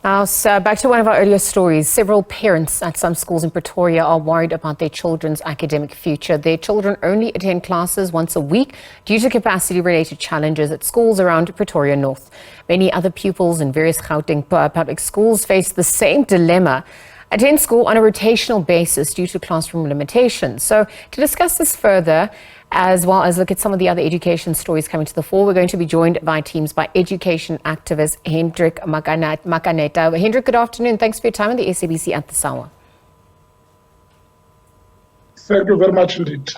Now, back to one of our earlier stories. Several parents at some schools in Pretoria are worried about their children's academic future. Their children only attend classes once a week due to capacity-related challenges at schools around Pretoria North. Many other pupils in various Gauteng public schools face the same dilemma. Attend school on a rotational basis due to classroom limitations. So to discuss this further, as well as look at some of the other education stories coming to the fore, we're going to be joined by teams by education activist Hendrik Makaneta. Hendrik, good afternoon. Thanks for your time on the SABC at this hour. Thank you very much indeed.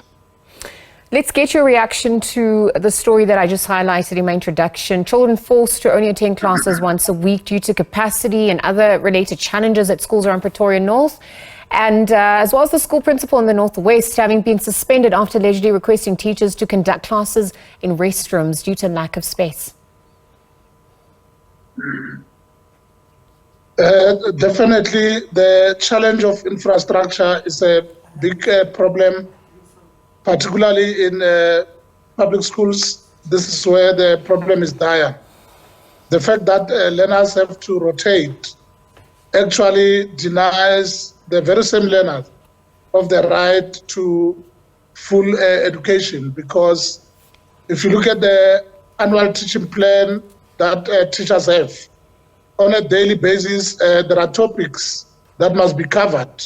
Let's get your reaction to the story that I just highlighted in my introduction. Children forced to only attend classes once a week due to capacity and other related challenges at schools around Pretoria North. And as well as the school principal in the Northwest having been suspended after allegedly requesting teachers to conduct classes in restrooms due to lack of space. Definitely, the challenge of infrastructure is a big problem, particularly in public schools. This is where the problem is dire. The fact that learners have to rotate actually denies the very same learners of the right to full education, because if you look at the annual teaching plan that teachers have, on a daily basis, there are topics that must be covered.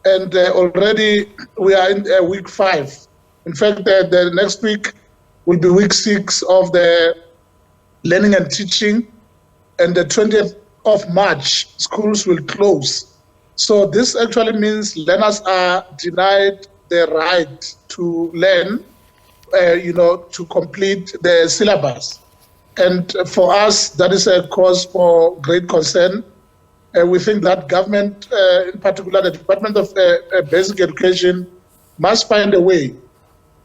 And already we are in week 5. In fact, the next week will be week 6 of the learning and teaching, and the 20th of March, schools will close. So this actually means learners are denied the right to learn, to complete the syllabus. And for us, that is a cause for great concern. We think that government, in particular the Department of Basic Education, must find a way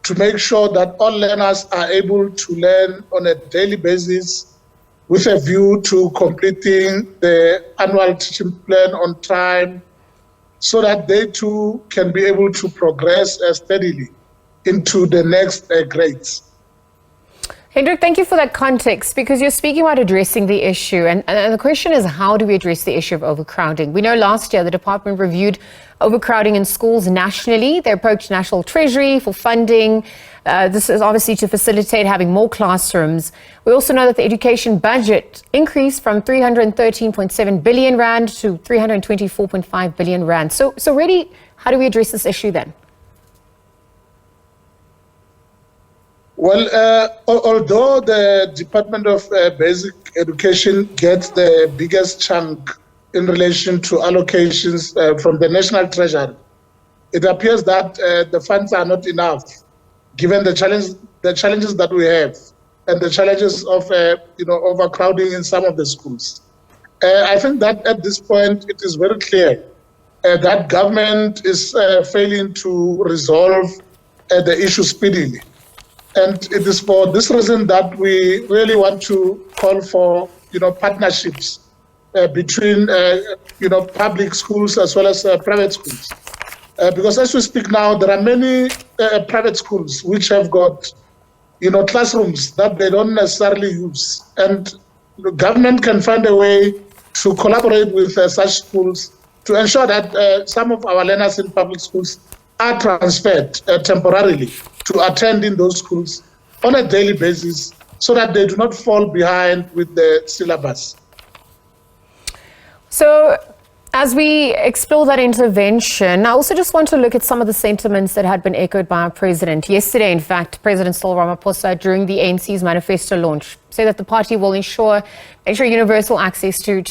to make sure that all learners are able to learn on a daily basis with a view to completing the annual teaching plan on time, so that they too can be able to progress steadily into the next grades. Hendrik, thank you for that context, because you're speaking about addressing the issue. And the question is, how do we address the issue of overcrowding? We know last year the department reviewed overcrowding in schools nationally. They approached National Treasury for funding. This is obviously to facilitate having more classrooms. We also know that the education budget increased from 313.7 billion rand to 324.5 billion rand. So really, how do we address this issue then? Well, although the Department of Basic Education gets the biggest chunk in relation to allocations from the National Treasury, it appears that the funds are not enough, given the challenges that we have and the challenges of overcrowding in some of the schools. I think that at this point it is very clear that government is failing to resolve the issue speedily. And it is for this reason that we really want to call for, partnerships between, public schools as well as private schools. Because as we speak now, there are many private schools which have got, classrooms that they don't necessarily use. And the government can find a way to collaborate with such schools to ensure that some of our learners in public schools are transferred temporarily to attend in those schools on a daily basis, so that they do not fall behind with the syllabus. So as we explore that intervention, I also just want to look at some of the sentiments that had been echoed by our president. Yesterday, in fact, President Cyril Ramaphosa, during the ANC's manifesto launch, said that the party will ensure universal access to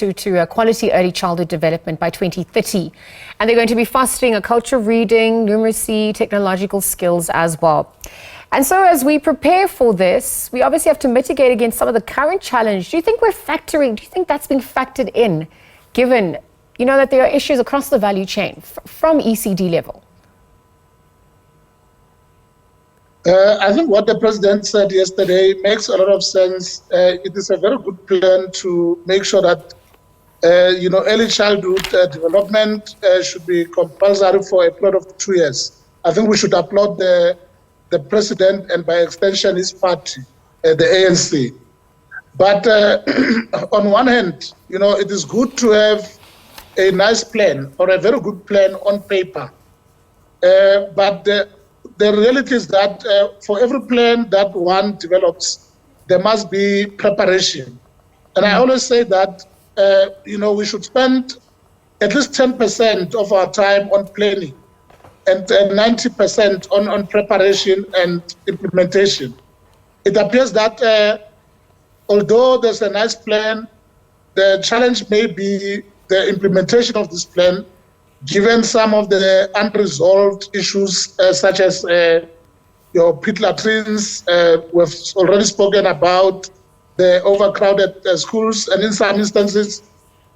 quality early childhood development by 2030. And they're going to be fostering a culture of reading, numeracy, technological skills as well. And so as we prepare for this, we obviously have to mitigate against some of the current challenge. Do you think that's being factored in, given that there are issues across the value chain from ECD level? I think what the president said yesterday makes a lot of sense. It is a very good plan to make sure that early childhood development should be compulsory for a period of 2 years. I think we should applaud the president and by extension his party, the ANC. But on one hand, it is good to have a nice plan or a very good plan on paper. But the reality is that for every plan that one develops, there must be preparation. And I always say that, we should spend at least 10% of our time on planning and 90% on preparation and implementation. It appears that although there's a nice plan, the challenge may be the implementation of this plan, given some of the unresolved issues such as your pit latrines. We've already spoken about the overcrowded schools, and in some instances,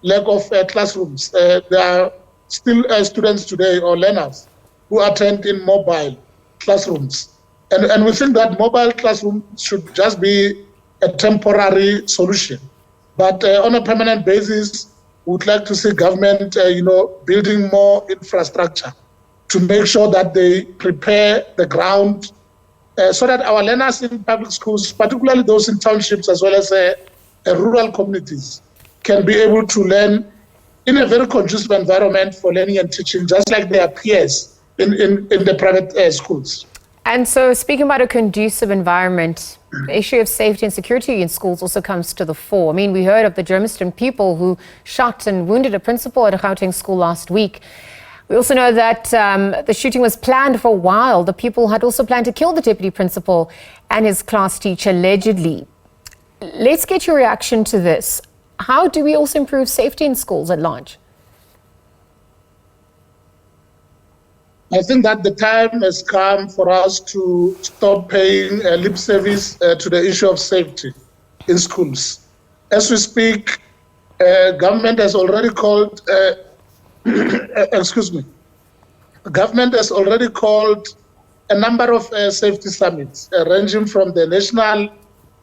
lack of classrooms. There are still students today or learners who attend in mobile classrooms. And we think that mobile classrooms should just be a temporary solution. But on a permanent basis, we would like to see government, building more infrastructure to make sure that they prepare the ground so that our learners in public schools, particularly those in townships as well as rural communities, can be able to learn in a very conducive environment for learning and teaching, just like their peers in the private schools. And so, speaking about a conducive environment, the issue of safety and security in schools also comes to the fore. I mean, we heard of the Germiston people who shot and wounded a principal at a Gauteng school last week. We also know that the shooting was planned for a while. The people had also planned to kill the deputy principal and his class teacher, allegedly. Let's get your reaction to this. How do we also improve safety in schools at large? I think that the time has come for us to stop paying lip service to the issue of safety in schools. As we speak, government has already called, government has already called a number of safety summits, ranging from the National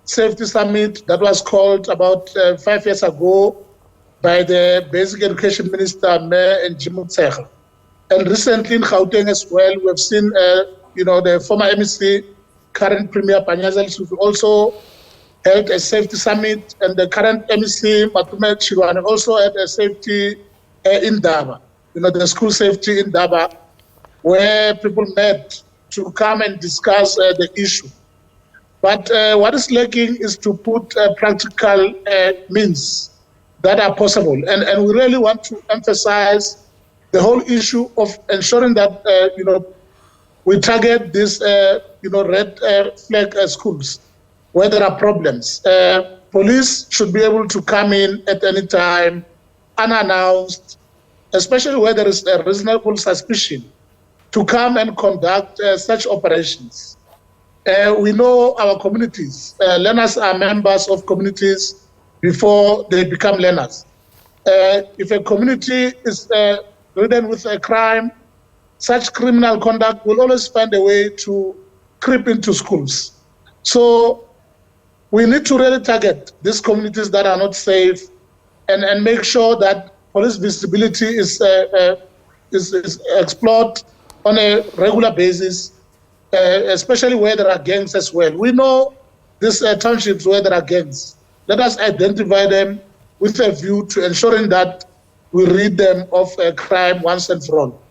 Safety Summit that was called about 5 years ago by the Basic Education Minister, Mayor and Jimutsecha. And recently in Gauteng as well, we've seen, the former MEC, current Premier Panyazel, who also held a safety summit, and the current MEC, Matume Chirwane, also had a safety in Daba, the school safety in Daba, where people met to come and discuss the issue. But what is lacking is to put practical means that are possible. And we really want to emphasize the whole issue of ensuring that, we target these, red flag schools where there are problems. Police should be able to come in at any time, unannounced, especially where there is a reasonable suspicion, to come and conduct such operations. We know our communities. Learners are members of communities before they become learners. If a community is ridden with a crime, such criminal conduct will always find a way to creep into schools. So we need to really target these communities that are not safe and make sure that police visibility is explored on a regular basis, especially where there are gangs as well. We know these townships where there are gangs. Let us identify them with a view to ensuring that we rid them of crime once and for all.